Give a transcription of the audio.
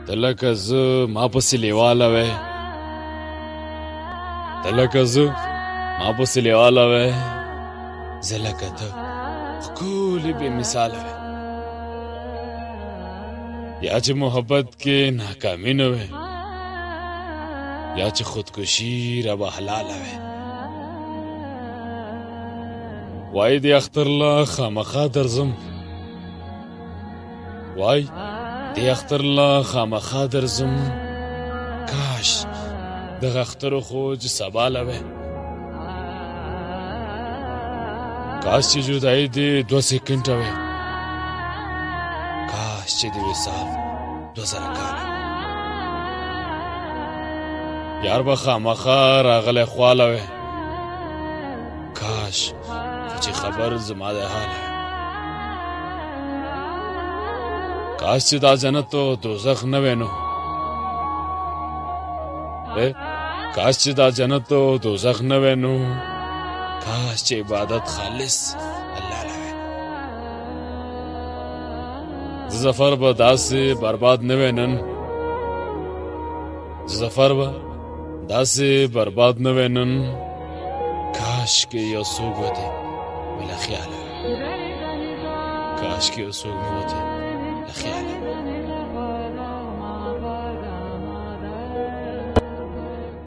ته لکه زه ما پسې لیواله وې ته لکه زه ما پسې لیواله وې زه لکه ته ښکلې بې مثاله وې یا چې محبت کې ناکامي نه وې یا چې خودکشي را به حلاله وې وای د اختر له خامخا درځم وای د اختر له خامخا درځم کاش دغه اختر خو چې سبا له وې کاش چې جدایي دې 2 سکنډه وې کاش چې د وصال 2000 کاله یار به خامخا راغلی خواله وې کاش چې خبر زما د حاله کاش چې دا جنت او دوزخ نه وې نو کاش چې دا جنت او دوزخ نه وې نو کاش چې عبادت خالص الله له وې ظفر به داسې برباد نه وې نن ظفر به داسې برباد نه وې نن کاش کې یو څوک وته بلا خیاله کاش کې یو څوک وته لا خیاله